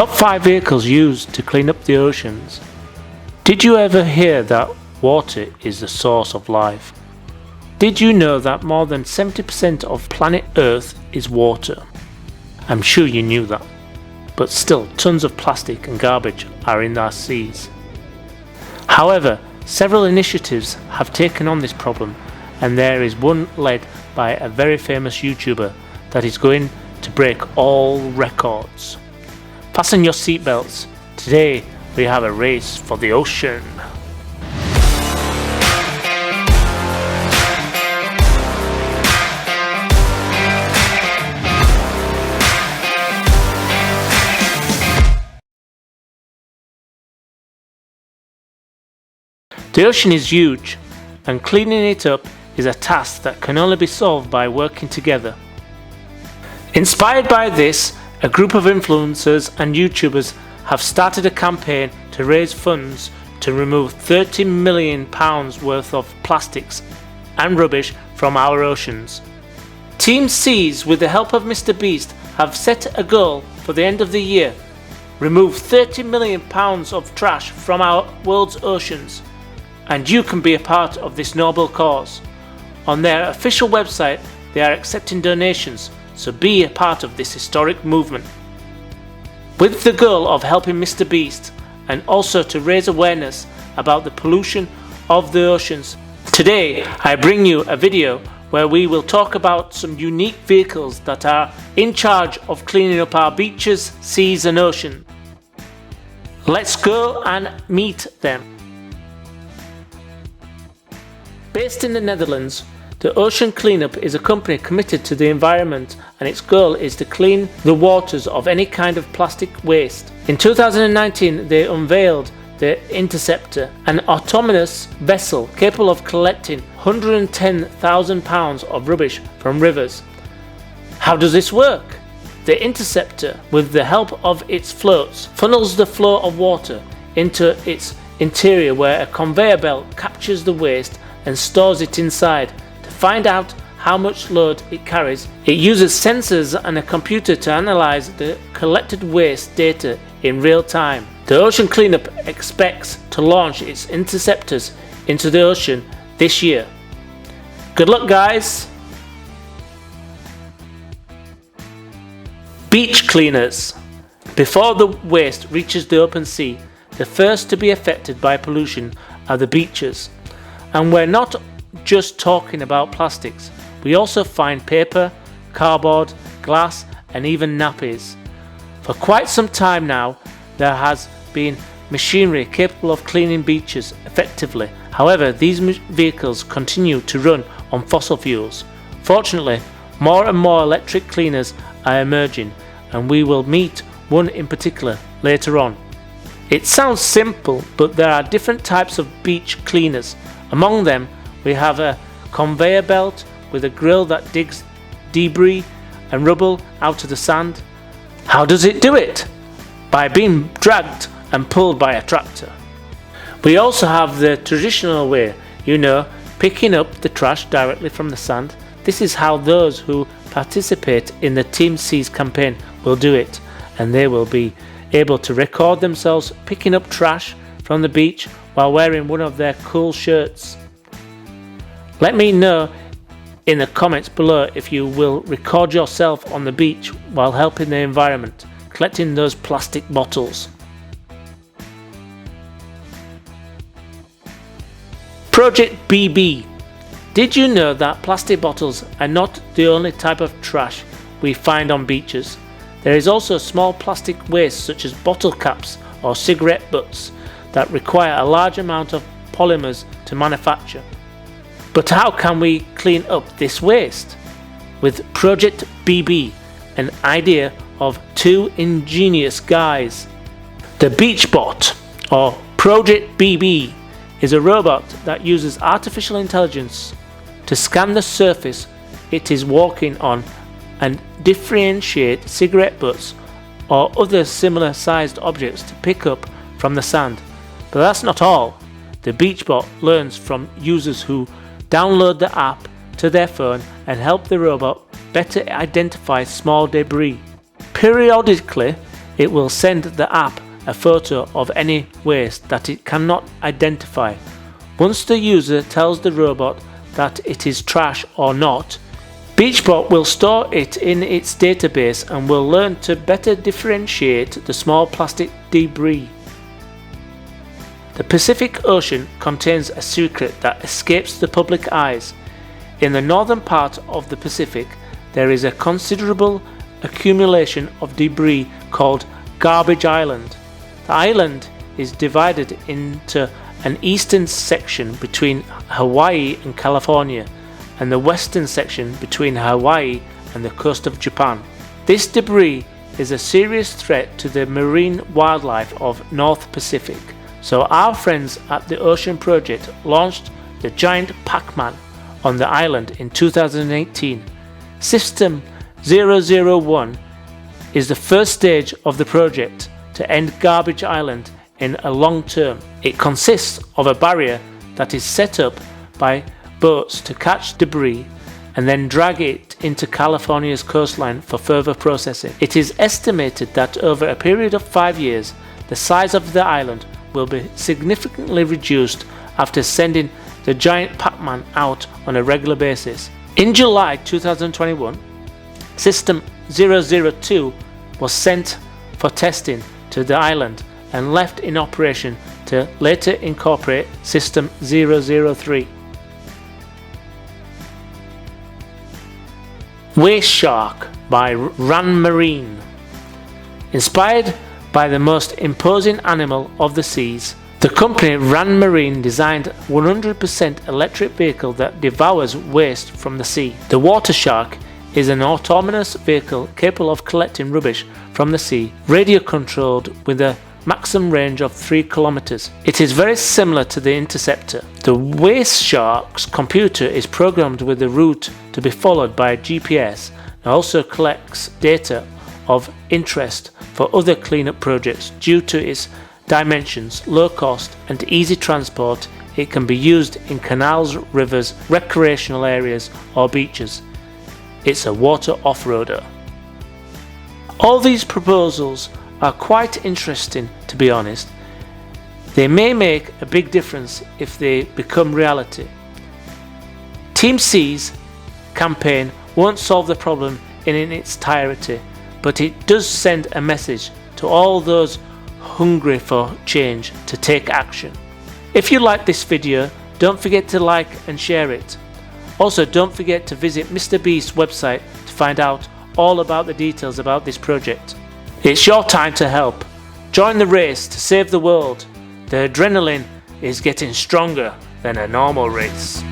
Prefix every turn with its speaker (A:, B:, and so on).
A: Top 5 vehicles used to clean up the oceans. Did you ever hear that water is the source of life? Did you know that more than 70% of planet Earth is water? I'm sure you knew that, but still tons of plastic and garbage are in our seas. However, several initiatives have taken on this problem, and there is one led by a very famous YouTuber that is going to break all records. Fasten your seatbelts. Today we have a race for the ocean. The ocean is huge, and cleaning it up is a task that can only be solved by working together. Inspired by this, a group of influencers and YouTubers have started a campaign to raise funds to remove £30 million worth of plastics and rubbish from our oceans. TEAMSEAS, with the help of Mr. Beast, have set a goal for the end of the year: remove £30 million of trash from our world's oceans. And you can be a part of this noble cause. On their official website, they are accepting donations, so be a part of this historic movement. With the goal of helping Mr. Beast and also to raise awareness about the pollution of the oceans, today I bring you a video where we will talk about some unique vehicles that are in charge of cleaning up our beaches, seas and oceans. Let's go and meet them. Based in the Netherlands, the Ocean Cleanup is a company committed to the environment, and its goal is to clean the waters of any kind of plastic waste. In 2019, they unveiled the Interceptor, an autonomous vessel capable of collecting 110,000 pounds of rubbish from rivers. How does this work? The Interceptor, with the help of its floats, funnels the flow of water into its interior, where a conveyor belt captures the waste and stores it inside. To find out how much load it carries, it uses sensors and a computer to analyze the collected waste data in real time. The Ocean Cleanup expects to launch its interceptors into the ocean this year. Good luck, guys! Beach cleaners. Before the waste reaches the open sea, the first to be affected by pollution are the beaches. And we're not just talking about plastics. We also find paper, cardboard, glass and even nappies. For quite some time now, there has been machinery capable of cleaning beaches effectively. However, these vehicles continue to run on fossil fuels. Fortunately, more and more electric cleaners are emerging, and we will meet one in particular later on. It sounds simple, but there are different types of beach cleaners. Among them, we have a conveyor belt with a grill that digs debris and rubble out of the sand. How does it do it? By being dragged and pulled by a tractor. We also have the traditional way, picking up the trash directly from the sand. This is how those who participate in the TEAMSEAS campaign will do it, and they will be able to record themselves picking up trash from the beach while wearing one of their cool shirts. Let me know in the comments below if you will record yourself on the beach while helping the environment, collecting those plastic bottles. Project BB. Did you know that plastic bottles are not the only type of trash we find on beaches? There is also small plastic waste such as bottle caps or cigarette butts that require a large amount of polymers to manufacture. But how can we clean up this waste? With Project BB, an idea of two ingenious guys. The BeachBot, or Project BB, is a robot that uses artificial intelligence to scan the surface it is walking on and differentiate cigarette butts or other similar sized objects to pick up from the sand. But that's not all. The BeachBot learns from users who download the app to their phone and help the robot better identify small debris. Periodically, It will send the app a photo of any waste that it cannot identify. Once the user tells the robot that it is trash or not, BeachBot will store it in its database and will learn to better differentiate the small plastic debris. The Pacific Ocean contains a secret that escapes the public eyes. In the northern part of the Pacific, there is a considerable accumulation of debris called Garbage Island. The island is divided into an eastern section between Hawaii and California, and the western section between Hawaii and the coast of Japan. This debris is a serious threat to the marine wildlife of North Pacific, so our friends at the Ocean Project launched the giant Pac-Man on the island in 2018. System 001 is the first stage of the project to end Garbage Island in a long term. It consists of a barrier that is set up by boats to catch debris and then drag it into California's coastline for further processing. It is estimated that over a period of 5 years, the size of the island will be significantly reduced after sending the giant Pac-Man out on a regular basis. In July 2021, System 002 was sent for testing to the island and left in operation to later incorporate System 003. Wasteshark by Ran Marine. Inspired by the most imposing animal of the seas, the company Ran Marine designed a 100% electric vehicle that devours waste from the sea. The Wasteshark is an autonomous vehicle capable of collecting rubbish from the sea, radio controlled with a maximum range of 3 kilometers. It is very similar to the Interceptor. The Wasteshark's computer is programmed with the route to be followed by a GPS and also collects data of interest for other cleanup projects. Due to its dimensions, low cost and easy transport, it can be used in canals, rivers, recreational areas or beaches. It's a water off-roader. All these proposals are quite interesting, to be honest. They may make a big difference if they become reality. TEAMSEAS campaign won't solve the problem in its entirety, but it does send a message to all those hungry for change to take action. If you like this video, don't forget to like and share it. Also, don't forget to visit Mr. Beast's website to find out all about the details about this project. It's your time to help. Join the race to save the world. The adrenaline is getting stronger than a normal race.